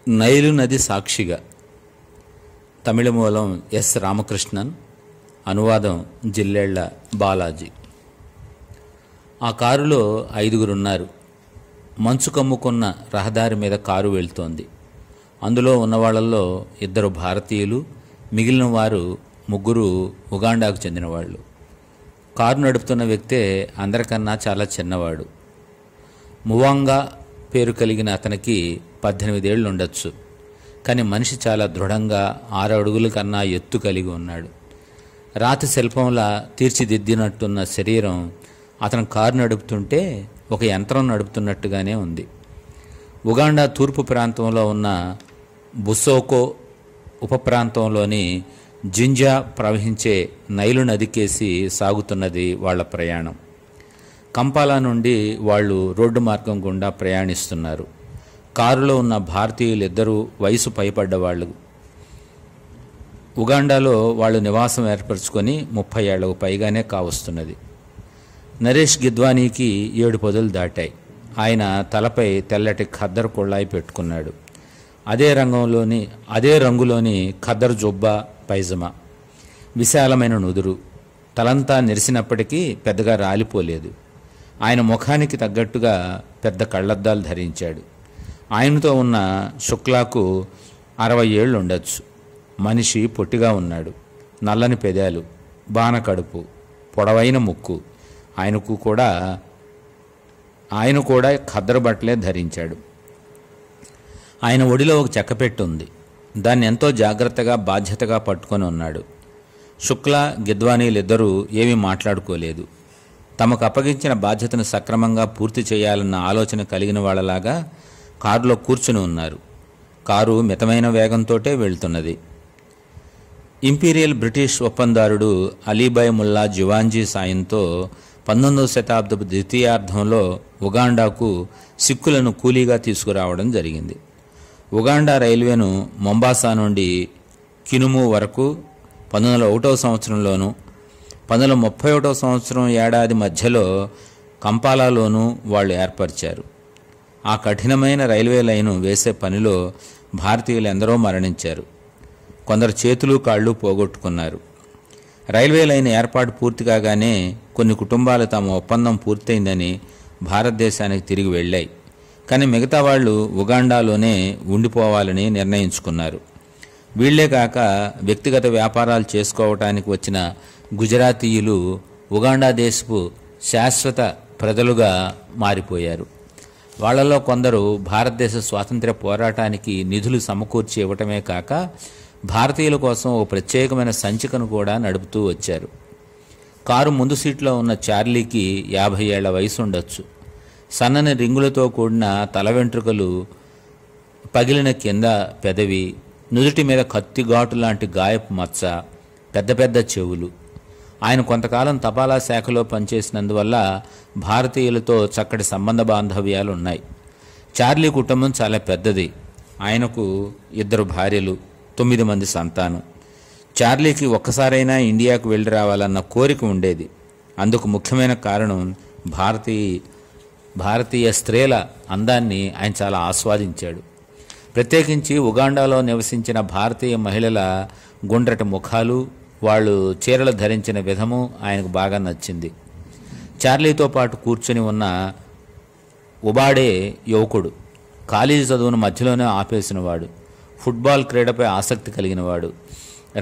Nile నది సాక్షిగా. తమిళ మూలం ఎస్ రామకృష్ణన్, అనువాదం జిల్లెళ్ల బాలాజీ. ఆ కారులో 5గురు ఉన్నారు. మంచు కమ్ముకున్న రహదారి మీద కారు వెళ్తోంది. అందులో ఉన్నవాళ్లలో 2 భారతీయులు, మిగిలిన వారు 3 ఉగాండాకు చెందినవాళ్ళు. కారు నడుపుతున్న వ్యక్తే అందరికన్నా చాలా చిన్నవాడు. మువాంగా పేరు కలిగిన అతనికి 18 ఏళ్ళు ఉండొచ్చు. కానీ మనిషి చాలా దృఢంగా 6 అడుగుల కన్నా ఎత్తు కలిగి ఉన్నాడు. రాతి శిల్పంలా తీర్చిదిద్దినట్టున్న శరీరం అతను కారు నడుపుతుంటే ఒక యంత్రం నడుపుతున్నట్టుగానే ఉంది. ఉగాండా తూర్పు ప్రాంతంలో ఉన్న బుసోకో ఉప ప్రాంతంలోని జింజా ప్రవహించే నైలు నదికేసి సాగుతున్నది వాళ్ల ప్రయాణం. కంపాలా నుండి వాళ్ళు రోడ్డు మార్గం గుండా ప్రయాణిస్తున్నారు. కారులో ఉన్న భారతీయులిద్దరూ వయసు పైపడ్డవాళ్ళు. ఉగాండాలో వాళ్ళు నివాసం ఏర్పరచుకొని 30 ఏళ్లకు పైగానే కావస్తున్నది. నరేష్ గిద్వానీకి 7 పదులు దాటాయి. ఆయన తలపై తెల్లటి ఖద్దరు కొళ్ళాయి పెట్టుకున్నాడు. అదే రంగులోని ఖద్దరు జొబ్బా, పైజమా, విశాలమైన నుదురు. తలంతా నెరిసినప్పటికీ పెద్దగా రాలిపోలేదు. ఆయన ముఖానికి తగ్గట్టుగా పెద్ద కళ్లద్దాలు ధరించాడు. ఆయనతో ఉన్న శుక్లాకు 60 ఏళ్ళు ఉండొచ్చు. మనిషి పొట్టిగా ఉన్నాడు. నల్లని పెదాలు, బాన కడుపు, పొడవైన ముక్కు. ఆయన కూడా ఖద్దరు బట్టలే ధరించాడు. ఆయన ఒడిలో ఒక చెక్కపెట్టు ఉంది. దాన్ని ఎంతో జాగ్రత్తగా బాధ్యతగా పట్టుకొని ఉన్నాడు. శుక్లా, గిద్వానీలిద్దరూ ఏమీ మాట్లాడుకోలేదు. తమకు అప్పగించిన బాధ్యతను సక్రమంగా పూర్తి చేయాలన్న ఆలోచన కలిగిన వాళ్ళలాగా కారులో కూర్చుని ఉన్నారు. కారు మితమైన వేగంతోటే వెళ్తున్నది. ఇంపీరియల్ బ్రిటిష్ ఒప్పందారుడు అలీబాయ్ ముల్లా జివాంజీ సాయంతో 19వ శతాబ్దపు ద్వితీయార్ధంలో ఉగాండాకు సిక్కులను కూలీగా తీసుకురావడం జరిగింది. ఉగాండా రైల్వేను మొంబాసా నుండి కినుము వరకు 1901వ సంవత్సరంలోనూ 1931వ సంవత్సరం ఏడాది మధ్యలో కంపాలాలోనూ వాళ్ళు ఏర్పరిచారు. ఆ కఠినమైన రైల్వే లైను వేసే పనిలో భారతీయులు ఎందరో మరణించారు. కొందరు చేతులు కాళ్ళు పోగొట్టుకున్నారు. రైల్వే లైన్ ఏర్పాటు పూర్తి కాగానే కొన్ని కుటుంబాలు తమ ఒప్పందం పూర్తయిందని భారతదేశానికి తిరిగి వెళ్ళాయి. కానీ మిగతా వాళ్ళు ఉగాండాలోనే ఉండిపోవాలని నిర్ణయించుకున్నారు. వీళ్లే కాక వ్యక్తిగత వ్యాపారాలు చేసుకోవటానికి వచ్చిన గుజరాతీయులు ఉగాండా దేశపు శాశ్వత ప్రజలుగా మారిపోయారు. వాళ్లలో కొందరు భారతదేశ స్వాతంత్ర్య పోరాటానికి నిధులు సమకూర్చి ఇవ్వటమే కాక భారతీయుల కోసం ఓ ప్రత్యేకమైన సంచికను కూడా నడుపుతూ వచ్చారు. కారు ముందు సీట్లో ఉన్న చార్లీకి 50 ఏళ్ల వయసు ఉండొచ్చు. సన్నని రింగులతో కూడిన తల వెంట్రుకలు, పగిలిన కింద పెదవి, నుదుటి మీద కత్తిఘాటు లాంటి గాయపు మచ్చ, పెద్ద పెద్ద చెవులు. ఆయన కొంతకాలం తపాలా శాఖలో పనిచేసినందువల్ల భారతీయులతో చక్కటి సంబంధ బాంధవ్యాలు ఉన్నాయి. చార్లీ కుటుంబం చాలా పెద్దది. ఆయనకు 2 భార్యలు, 9 మంది సంతానం. చార్లీకి ఒక్కసారైనా ఇండియాకు వెళ్ళి రావాలన్న కోరిక ఉండేది. అందుకు ముఖ్యమైన కారణం భారతీయ స్త్రీల అందాన్ని ఆయన చాలా ఆస్వాదించాడు. ప్రత్యేకించి ఉగాండాలో నివసించిన భారతీయ మహిళల గుండ్రటి ముఖాలు, వాళ్ళు చీరలు ధరించిన విధము ఆయనకు బాగా నచ్చింది. చార్లీతో పాటు కూర్చుని ఉన్న ఉబాడే యువకుడు. కాలేజీ చదువును మధ్యలోనే ఆపేసినవాడు. ఫుట్బాల్ క్రీడపై ఆసక్తి కలిగినవాడు.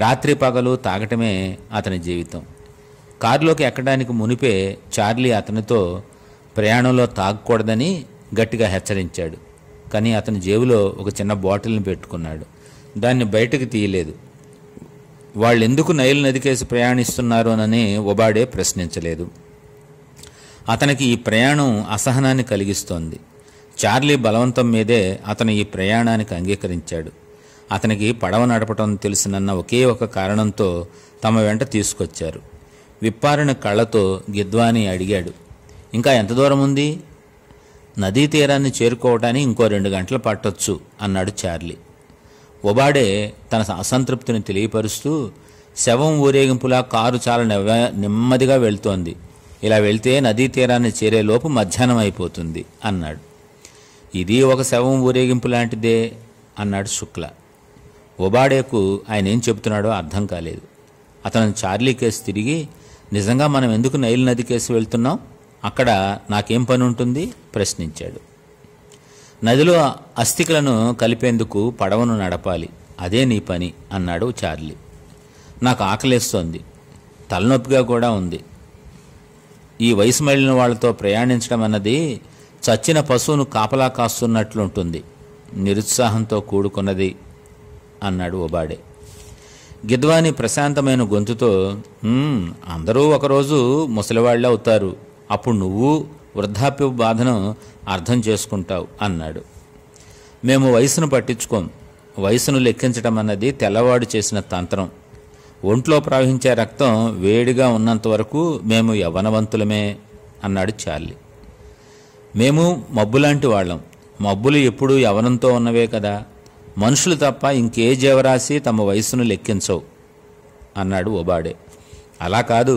రాత్రి పగలు తాగటమే అతని జీవితం. కారులోకి ఎక్కడానికి మునిపే చార్లీ అతనితో ప్రయాణంలో తాగకూడదని గట్టిగా హెచ్చరించాడు. కానీ అతని జేబులో ఒక చిన్న బాటిల్ని పెట్టుకున్నాడు. దాన్ని బయటకు తీయలేదు. వాళ్ళెందుకు నైలు నదికేసి ప్రయాణిస్తున్నారోనని ఒబాడే ప్రశ్నించలేదు. అతనికి ఈ ప్రయాణం అసహనాన్ని కలిగిస్తోంది. చార్లీ బలవంతం మీదే అతను ఈ ప్రయాణానికి అంగీకరించాడు. అతనికి పడవ నడపటం తెలుసునన్న ఒకే ఒక కారణంతో తమ వెంట తీసుకొచ్చారు. విప్పారిన కళ్ళతో గిద్వానీ అడిగాడు, ఇంకా ఎంత దూరం ఉంది? నదీ తీరాన్ని చేరుకోవటానికి ఇంకో 2 గంటలు పట్టొచ్చు అన్నాడు చార్లీ. ఒబాడే తన అసంతృప్తిని తెలియపరుస్తూ, శవం ఊరేగింపులా కారు చాలా నెమ్మదిగా వెళ్తోంది. ఇలా వెళ్తే నదీ తీరాన్ని చేరేలోపు మధ్యాహ్నం అయిపోతుంది అన్నాడు. ఇది ఒక శవం ఊరేగింపు లాంటిదే. అన్నాడు శుక్ల. ఒబాడేకు ఆయన ఏం చెబుతున్నాడో అర్థం కాలేదు. అతను చార్లీ కేసు తిరిగి, నిజంగా మనం ఎందుకు నైల్ నది కేసు వెళ్తున్నాం, అక్కడ నాకేం పని ఉంటుంది ప్రశ్నించాడు. నదిలో అస్థికలను కలిపేందుకు పడవను నడపాలి, అదే నీ పని అన్నాడు చార్లీ. నాకు ఆకలేస్తోంది, తలనొప్పిగా కూడా ఉంది. ఈ వయసు మళ్ళిన వాళ్లతో ప్రయాణించడం అన్నది చచ్చిన పశువును కాపలా కాస్తున్నట్లుంటుంది, నిరుత్సాహంతో కూడుకున్నది అన్నాడు ఒబాడే. గిద్వాని ప్రశాంతమైన గొంతుతో, అందరూ ఒకరోజు ముసలివాళ్లే అవుతారు, అప్పుడు నువ్వు వృద్ధాప్య బాధను అర్థం చేసుకుంటావు అన్నాడు. మేము వయసును పట్టించుకోం, వయసును లెక్కించడం అన్నది తెల్లవాడు చేసిన తంత్రం. ఒంట్లో ప్రవహించే రక్తం వేడిగా ఉన్నంత వరకు మేము యవ్వనవంతులమే అన్నాడు చార్లీ. మేము మబ్బులాంటి వాళ్ళం, మబ్బులు ఎప్పుడూ యవ్వనంతో ఉన్నవే కదా, మనుషులు తప్ప ఇంకే జీవరాశి తమ వయసును లెక్కించవు అన్నాడు ఒబాడే. అలా కాదు,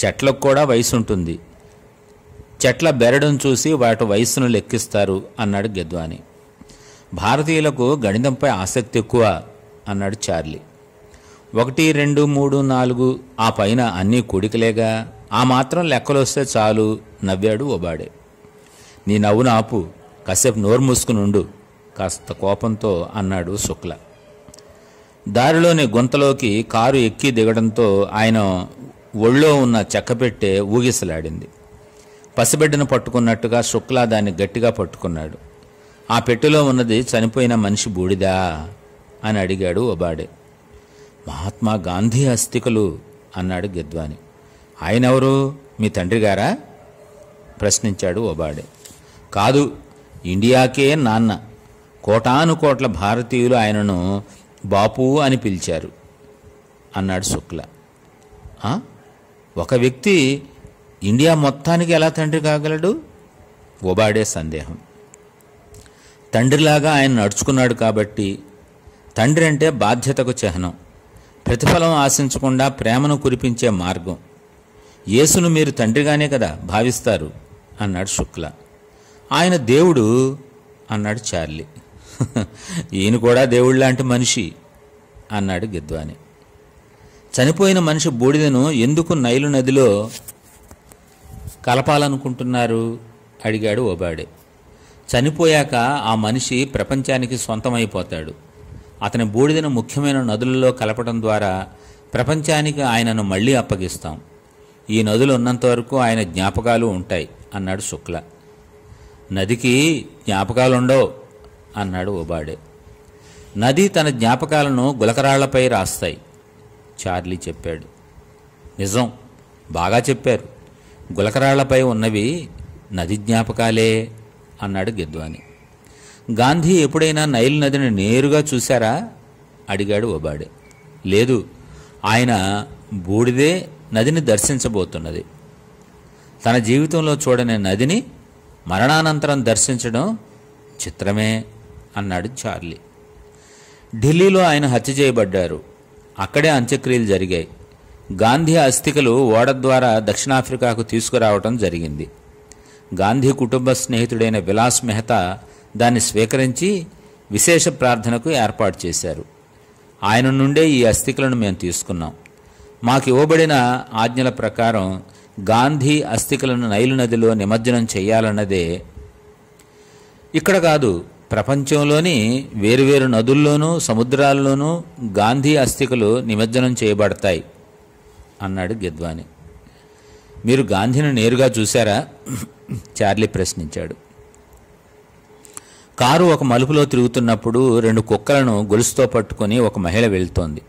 చెట్లకు కూడా వయసు ఉంటుంది, చెట్ల బెరడును చూసి వాటి వయస్సును లెక్కిస్తారు అన్నాడు గిద్వాని. భారతీయులకు గణితంపై ఆసక్తి ఎక్కువ అన్నాడు చార్లీ. 1, 2, 3, 4 ఆ పైన అన్నీ కూడికలేగా, ఆ మాత్రం లెక్కలు వస్తే చాలు నవ్వాడు ఒబాడే. నీ నవ్వును ఆపు, కాసేపు నోరు మూసుకుని ఉండు కాస్త కోపంతో అన్నాడు శుక్ల. దారిలోని గుంతలోకి కారు ఎక్కి దిగడంతో ఆయన ఒళ్ళో ఉన్న చెక్కపెట్టె ఊగిసలాడింది. పసిబిడ్డను పట్టుకున్నట్టుగా శుక్ల దాన్ని గట్టిగా పట్టుకున్నాడు. ఆ పెట్టెలో ఉన్నది చనిపోయిన మనిషి బూడిదా అని అడిగాడు ఒబాడే. మహాత్మా గాంధీ అస్థికలు అన్నాడు గిద్వాని. ఆయనెవరు, మీ తండ్రి గారా ప్రశ్నించాడు ఒబాడే. కాదు, ఇండియాకే నాన్న, కోటాను కోట్ల భారతీయులు ఆయనను బాపు అని పిలిచారు అన్నాడు శుక్ల. ఒక వ్యక్తి ఇండియా మొత్తానికి ఎలా తండ్రి కాగలడు? ఒబాడే సందేహం. తండ్రిలాగా ఆయన నడుచుకున్నాడు కాబట్టి. తండ్రి అంటే బాధ్యతకు చిహ్నం, ప్రతిఫలం ఆశించకుండా ప్రేమను కురిపించే మార్గం. యేసును మీరు తండ్రిగానే కదా భావిస్తారు అన్నాడు శుక్ల. ఆయన దేవుడు అన్నాడు చార్లీ. ఈయన కూడా దేవుడు లాంటి మనిషి అన్నాడు గిద్వాని. చనిపోయిన మనిషి బూడిదను ఎందుకు నైలు నదిలో కలపాలనుకుంటున్నారు అడిగాడు ఒబాడే. చనిపోయాక ఆ మనిషి ప్రపంచానికి సొంతమైపోతాడు. అతని బూడిదను ముఖ్యమైన నదులలో కలపడం ద్వారా ప్రపంచానికి ఆయనను మళ్ళీ అప్పగిస్తాం. ఈ నదులు ఉన్నంతవరకు ఆయన జ్ఞాపకాలు ఉంటాయి అన్నాడు శుక్ల. నదికి జ్ఞాపకాలుండవు అన్నాడు ఒబాడే. నది తన జ్ఞాపకాలను గులకరాళ్లపై రాస్తాయి చార్లీ చెప్పాడు. నిజం, బాగా చెప్పారు, గులకరాళ్లపై ఉన్నవి నది జ్ఞాపకాలే అన్నాడు గిద్వాని. గాంధీ ఎప్పుడైనా నైల్ నదిని నేరుగా చూశారా అడిగాడు ఒబాడే. లేదు, ఆయన బూడిదే నదిని దర్శించబోతున్నది. తన జీవితంలో చూడని నదిని మరణానంతరం దర్శించడం చిత్రమే అన్నాడు చార్లీ. ఢిల్లీలో ఆయన హత్య చేయబడ్డారు, అక్కడే అంత్యక్రియలు జరిగాయి. గాంధీ అస్థికలు ఓడ ద్వారా దక్షిణాఫ్రికాకు తీసుకురావటం జరిగింది. గాంధీ కుటుంబ స్నేహితుడైన విలాస్ మెహతా దాన్ని స్వీకరించి విశేష ప్రార్థనకు ఏర్పాటు చేశారు. ఆయన నుండే ఈ అస్థికలను మేము తీసుకున్నాం. మాకు ఇవ్వబడిన ఆజ్ఞల ప్రకారం గాంధీ అస్థికలను నైలు నదిలో నిమజ్జనం చేయాలన్నదే. ఇక్కడ కాదు, ప్రపంచంలోని వేరువేరు నదుల్లోనూ సముద్రాల్లోనూ గాంధీ అస్థికలు నిమజ్జనం చేయబడతాయి అన్నాడు గిద్వాని. మీరు గాంధీని నేరుగా చూశారా చార్లీ ప్రశ్నించాడు. కారు ఒక మలుపులో తిరుగుతున్నప్పుడు 2 కుక్కలను గొలుసుతో పట్టుకొని ఒక మహిళ వెళ్తోంది.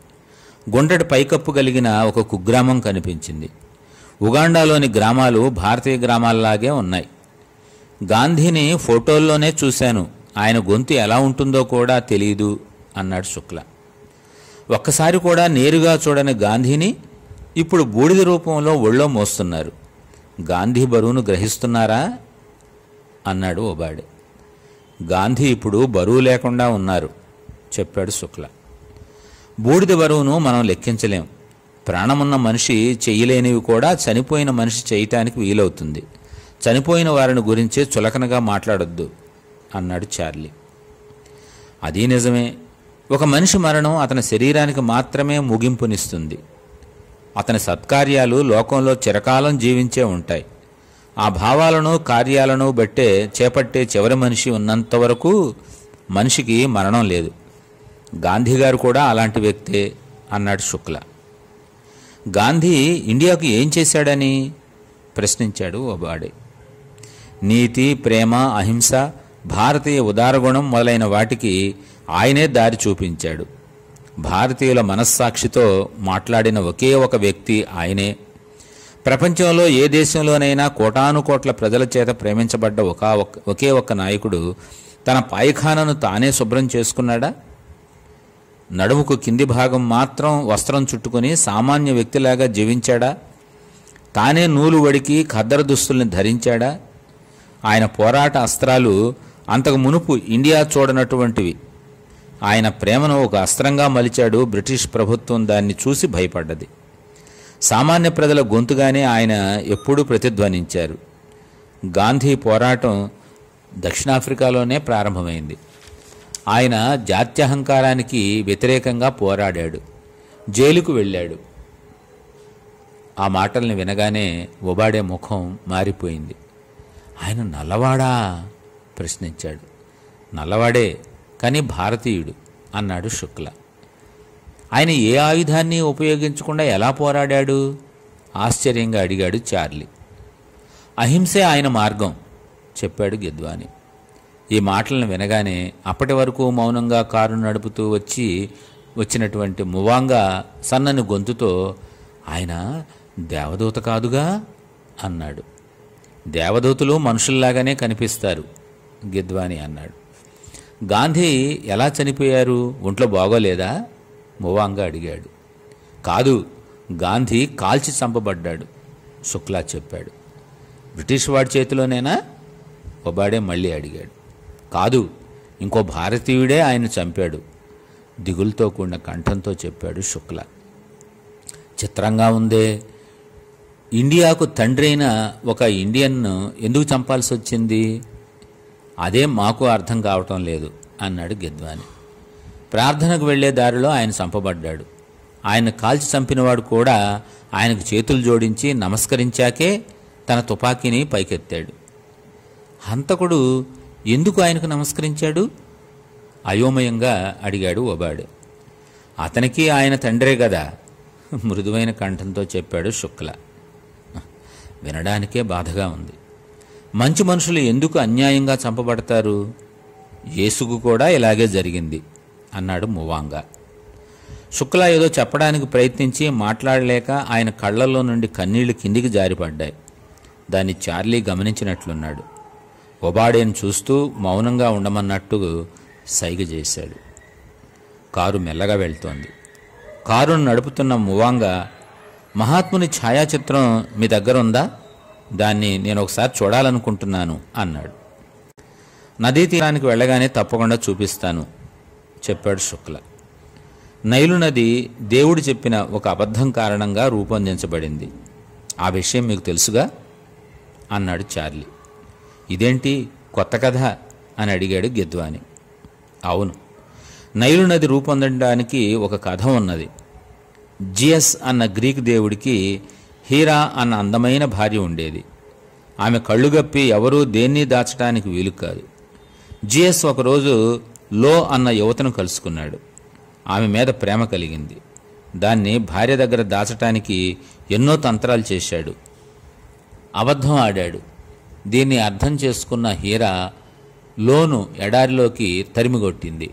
గుండ్రటి పైకప్పు కలిగిన ఒక కుగ్రామం కనిపించింది. ఉగాండాలోని గ్రామాలు భారతీయ గ్రామాల్లాగే ఉన్నాయి. గాంధీని ఫోటోల్లోనే చూశాను, ఆయన గొంతు ఎలా ఉంటుందో కూడా తెలియదు అన్నాడు శుక్ల. ఒక్కసారి కూడా నేరుగా చూడని గాంధీని ఇప్పుడు బూడిద రూపంలో ఒళ్ళో మోస్తున్నారు. గాంధీ బరువును గ్రహిస్తున్నారా అన్నాడు ఒబాడే. గాంధీ ఇప్పుడు బరువు లేకుండా ఉన్నారు చెప్పాడు శుక్ల. బూడిద బరువును మనం లెక్కించలేం. ప్రాణమున్న మనిషి చెయ్యలేనివి కూడా చనిపోయిన మనిషి చేయటానికి వీలవుతుంది. చనిపోయిన వారిని గురించే చులకనగా మాట్లాడొద్దు అన్నాడు చార్లీ. అది నిజమే. ఒక మనిషి మరణం అతని శరీరానికి మాత్రమే ముగింపునిస్తుంది. అతని సత్కార్యాలు లోకంలో చిరకాలం జీవించే ఉంటాయి. ఆ భావాలను కార్యాలను బట్టే చేపట్టే చివరి మనిషి ఉన్నంత వరకు మనిషికి మరణం లేదు. గాంధీగారు కూడా అలాంటి వ్యక్తే అన్నాడు శుక్ల. గాంధీ ఇండియాకు ఏం చేశాడని ప్రశ్నించాడు ఒబాడే. నీతి, ప్రేమ, అహింస, భారతీయ ఉదారగుణం మొదలైన వాటికి ఆయనే దారి చూపించాడు. భారతీయుల మనస్సాక్షితో మాట్లాడిన ఒకే ఒక వ్యక్తి ఆయనే. ప్రపంచంలో ఏ దేశంలోనైనా కోటానుకోట్ల ప్రజల చేత ప్రేమించబడ్డ ఒకే ఒక్క నాయకుడు తన పాయిఖానను తానే శుభ్రం చేసుకున్నాడా? నడుముకు కింది భాగం మాత్రం వస్త్రం చుట్టుకుని సామాన్య వ్యక్తిలాగా జీవించాడా? తానే నూలు వడికి ఖద్దరు దుస్తుల్ని ధరించాడా? ఆయన పోరాట అస్త్రాలు అంతకు మునుపు ఇండియా చూడనటువంటివి. ఆయన ప్రేమను ఒక అస్త్రంగా మలిచాడు. బ్రిటిష్ ప్రభుత్వం దాన్ని చూసి భయపడ్డది. సామాన్య ప్రజల గొంతుగానే ఆయన ఎప్పుడూ ప్రతిధ్వనించారు. గాంధీ పోరాటం దక్షిణాఫ్రికాలోనే ప్రారంభమైంది. ఆయన జాత్యహంకారానికి వ్యతిరేకంగా పోరాడాడు. జైలుకు వెళ్ళాడు. ఆ మాటల్ని వినగానే ఒబాడే ముఖం మారిపోయింది. ఆయన నల్లవాడా ప్రశ్నించాడు. నల్లవాడే, కానీ భారతీయుడు అన్నాడు శుక్ల. ఆయన ఏ ఆయుధాన్ని ఉపయోగించకుండా ఎలా పోరాడాడు? ఆశ్చర్యంగా అడిగాడు చార్లీ. అహింసే ఆయన మార్గం చెప్పాడు గిద్వాని. ఈ మాటలను వినగానే అప్పటి వరకు మౌనంగా కారు నడుపుతూ వచ్చినటువంటి మువాంగా సన్నని గొంతుతో, ఆయన దేవదూత కాదుగా అన్నాడు. దేవదూతలు మనుషుల్లాగానే కనిపిస్తారు గిద్వాని అన్నాడు. గాంధీ ఎలా చనిపోయారు? ఒంట్లో బాగోలేదా? మువాంగా అడిగాడు. కాదు, గాంధీ కాల్చి చంపబడ్డాడు శుక్లా చెప్పాడు. బ్రిటిష్ వాడి చేతిలోనేనా? ఒబాడే మళ్ళీ అడిగాడు. కాదు, ఇంకో భారతీయుడే ఆయన చంపాడు దిగులుతో కూడిన కంఠంతో చెప్పాడు శుక్ల. చిత్రంగా ఉందే, ఇండియాకు తండ్రి అయిన ఒక ఇండియన్ను ఎందుకు చంపాల్సి వచ్చింది? అదే మాకు అర్థం కావటం లేదు అన్నాడు గిద్వాని. ప్రార్థనకు వెళ్లే దారిలో ఆయన చంపబడ్డాడు. ఆయన కాల్చి చంపినవాడు కూడా ఆయనకు చేతులు జోడించి నమస్కరించాకే తన తుపాకీని పైకెత్తాడు. హంతకుడు ఎందుకు ఆయనకు నమస్కరించాడు? అయోమయంగా అడిగాడు ఒబాడే. అతనికి ఆయన తండ్రే కదా మృదువైన కంఠంతో చెప్పాడు శుక్ల. వినడానికే బాధగా ఉంది. మంచి మనుషులు ఎందుకు అన్యాయంగా చంపబడతారు? యేసుకు కూడా ఇలాగే జరిగింది అన్నాడు మువాంగా. శుక్ల ఏదో చెప్పడానికి ప్రయత్నించి మాట్లాడలేక ఆయన కళ్లలో నుండి కన్నీళ్లు కిందికి జారిపడ్డాయి. దాన్ని చార్లీ గమనించినట్లున్నాడు. ఒబాడేను చూస్తూ మౌనంగా ఉండమన్నట్టు సైగ చేశాడు. కారు మెల్లగా వెళ్తోంది. కారును నడుపుతున్న మువాంగా, మహాత్ముని ఛాయాచిత్రం మీ దగ్గర ఉందా? దాన్ని నేను ఒకసారి చూడాలనుకుంటున్నాను అన్నాడు. నదీ తీరానికి వెళ్ళగానే తప్పకుండా చూపిస్తాను చెప్పాడు శుక్ల. నైలు నది దేవుడు చెప్పిన ఒక అబద్ధం కారణంగా రూపొందించబడింది. ఆ విషయం మీకు తెలుసుగా అన్నాడు చార్లీ. ఇదేంటి కొత్త కథ అని అడిగాడు గిద్వాని. అవును, నైలు నది రూపొందడానికి ఒక కథ ఉన్నది. జియస్ అన్న గ్రీక్ దేవుడికి హీరా అన్న అందమైన భార్య ఉండేది. ఆమె కళ్ళుగప్పి ఎవరూ దేన్ని దాచడానికి వీలు కాదు. జియస్ ఒకరోజు లో అన్న యువతను కలుసుకున్నాడు. ఆమె మీద ప్రేమ కలిగింది. దాన్ని భార్య దగ్గర దాచటానికి ఎన్నో తంత్రాలు చేశాడు. అబద్ధం ఆడాడు. దీన్ని అర్థం చేసుకున్న హీరా లోను ఎడారిలోకి తరిమిగొట్టింది.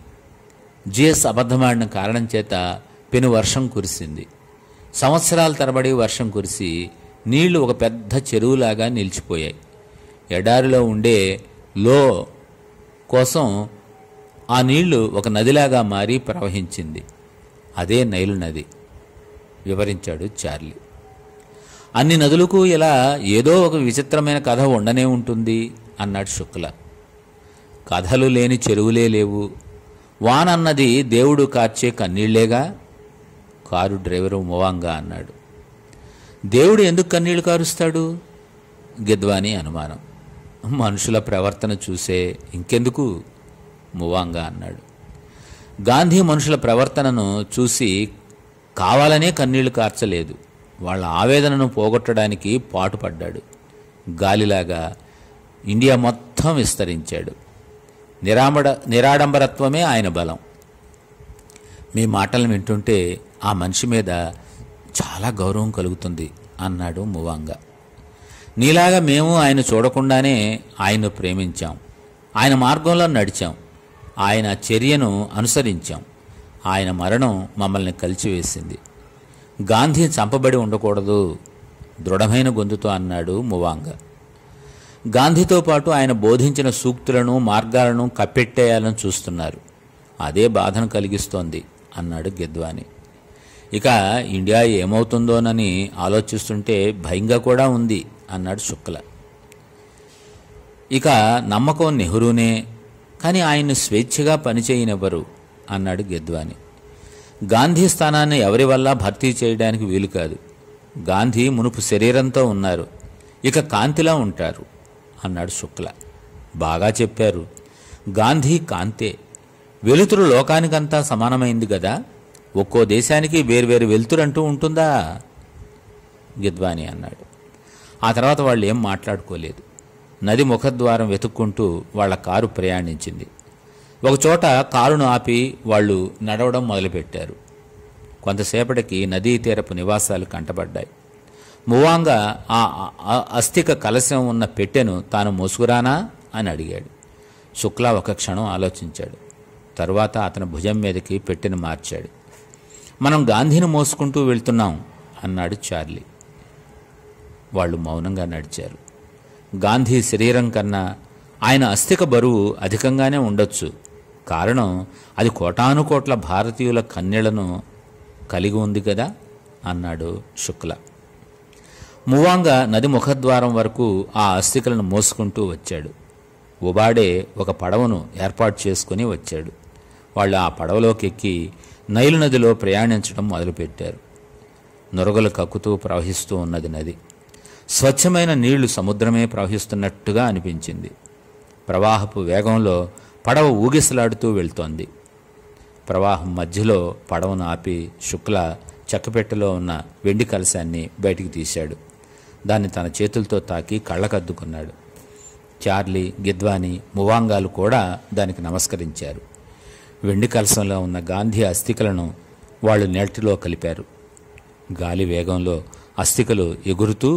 జియస్ అబద్ధమాడిన కారణం చేత పెను వర్షం కురిసింది. సంవత్సరాల తరబడి వర్షం కురిసి నీళ్లు ఒక పెద్ద చెరువులాగా నిలిచిపోయాయి. ఎడారిలో ఉండే లో కోసం ఆ నీళ్లు ఒక నదిలాగా మారి ప్రవహించింది. అదే నైలు నది వివరించాడు చార్లీ. అన్ని నదులకు ఇలా ఏదో ఒక విచిత్రమైన కథ ఉండనే ఉంటుంది అన్నాడు శుక్ల. కథలు లేని చెరువులే లేవు. వాన అన్నది దేవుడు కార్చే కన్నీళ్లేగా. కారు డ్రైవరు మువాంగా అన్నాడు. దేవుడు ఎందుకు కన్నీళ్లు కారుస్తాడు? గిద్వాని అనుమానం. మనుషుల ప్రవర్తన చూసే, ఇంకెందుకు మువాంగా అన్నాడు. గాంధీ మనుషుల ప్రవర్తనను చూసి కావాలనే కన్నీళ్లు కార్చలేదు. వాళ్ళ ఆవేదనను పోగొట్టడానికి పాటుపడ్డాడు. గాలిలాగా ఇండియా మొత్తం విస్తరించాడు. నిరాడంబరత్వమే ఆయన బలం. మీ మాటలను వింటుంటే ఆ మనిషి మీద చాలా గౌరవం కలుగుతుంది అన్నాడు మువాంగా. నీలాగా మేము ఆయన చూడకుండానే ఆయన్ను ప్రేమించాం, ఆయన మార్గంలో నడిచాం, ఆయన చర్యను అనుసరించాం. ఆయన మరణం మమ్మల్ని కలిచివేసింది. గాంధీ చంపబడి ఉండకూడదు దృఢమైన గొంతుతో అన్నాడు మువాంగా. గాంధీతో పాటు ఆయన బోధించిన సూక్తులను మార్గాలను కప్పెట్టేయాలని చూస్తున్నారు. అదే బాధను కలిగిస్తోంది అన్నాడు గిద్వాని. ఇక ఇండియా ఏమవుతుందోనని ఆలోచిస్తుంటే భయంగా కూడా ఉంది అన్నాడు శుక్ల. ఇక నమ్మకం నెహ్రూనే, కానీ ఆయన్ని స్వేచ్ఛగా పనిచేయనివ్వరు అన్నాడు గిద్వాని. గాంధీ స్థానాన్ని ఎవరి వల్ల భర్తీ చేయడానికి వీలు కాదు. గాంధీ మునుపు శరీరంతో ఉన్నారు, ఇక కాంతిలా ఉంటారు అన్నాడు శుక్ల. బాగా చెప్పారు. గాంధీ కాంతే. వెలుతురు లోకానికంతా సమానమైంది కదా, ఒక్కో దేశానికి వేర్వేరు వెలుతురంటూ ఉంటుందా? గిద్వాని అన్నాడు. ఆ తర్వాత వాళ్ళు ఏం మాట్లాడుకోలేదు. నది ముఖద్వారం వెతుక్కుంటూ వాళ్ళ కారు ప్రయాణించింది. ఒకచోట కారును ఆపి వాళ్ళు నడవడం మొదలుపెట్టారు. కొంతసేపటికి నదీ తీరపు నివాసాలు కంటపడ్డాయి. మువాంగా ఆ అస్థిక కలశం ఉన్న పెట్టెను తాను మోసుకురానా అని అడిగాడు. శుక్లా ఒక క్షణం ఆలోచించాడు. తరువాత అతని భుజం మీదకి పెట్టెను మార్చాడు. మనం గాంధీని మోసుకుంటూ వెళ్తున్నాం అన్నాడు చార్లీ. వాళ్ళు మౌనంగా నడిచారు. గాంధీ శరీరం కన్నా ఆయన అస్థిక బరువు అధికంగానే ఉండొచ్చు. కారణం అది కోటానుకోట్ల భారతీయుల కన్నీళ్లను కలిగి ఉంది కదా అన్నాడు శుక్ల. మువాంగా నది ముఖద్వారం వరకు ఆ అస్థికలను మోసుకుంటూ వచ్చాడు. ఉబాడే ఒక పడవను ఏర్పాటు చేసుకుని వచ్చాడు. వాళ్ళు ఆ పడవలోకి ఎక్కి నైలు నదిలో ప్రయాణించడం మొదలుపెట్టారు. నురగలు కక్కుతూ ప్రవహిస్తూ ఉన్నది నది. స్వచ్ఛమైన నీళ్లు సముద్రమే ప్రవహిస్తున్నట్టుగా అనిపించింది. ప్రవాహపు వేగంలో పడవ ఊగిసలాడుతూ వెళ్తోంది. ప్రవాహం మధ్యలో పడవను ఆపి శుక్ల చెక్కపెట్టెలో ఉన్న వెండి కలశాన్ని బయటికి తీశాడు. దాన్ని తన చేతులతో తాకి కళ్ళకద్దుకున్నాడు. చార్లీ, గిద్వాని, మువాంగాలు కూడా దానికి నమస్కరించారు. వెండి కలశంలో ఉన్న గాంధీ అస్థికలను వాళ్ళు నీటిలో కలిపారు. గాలి వేగంలో అస్థికలు ఎగురుతూ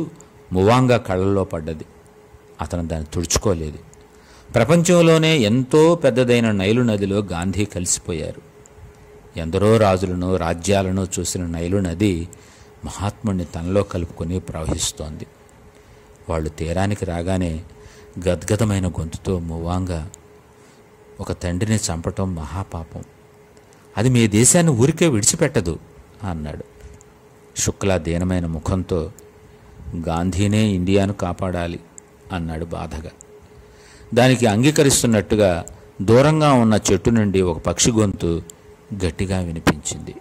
మువాంగా కళ్ళల్లో పడ్డది. అతను దాన్ని తుడుచుకోలేదు. ప్రపంచంలోనే ఎంతో పెద్దదైన నైలు నదిలో గాంధీ కలిసిపోయారు. ఎందరో రాజులను రాజ్యాలను చూసిన నైలు నది మహాత్ముడిని తనలో కలుపుకొని ప్రవహిస్తోంది. వాళ్ళు తీరానికి రాగానే గద్గదమైన గొంతుతో మువాంగా, ఒక తండ్రిని చంపటం మహాపాపం, అది మీ దేశాన్ని ఊరికే విడిచిపెట్టదు అన్నాడు. శుక్లా దీనమైన ముఖంతో, గాంధీనే ఇండియాను కాపాడాలి అన్నాడు బాధగా. దానికి అంగీకరిస్తున్నట్టుగా దూరంగా ఉన్న చెట్టు నుండి ఒక పక్షి గొంతు గట్టిగా వినిపించింది.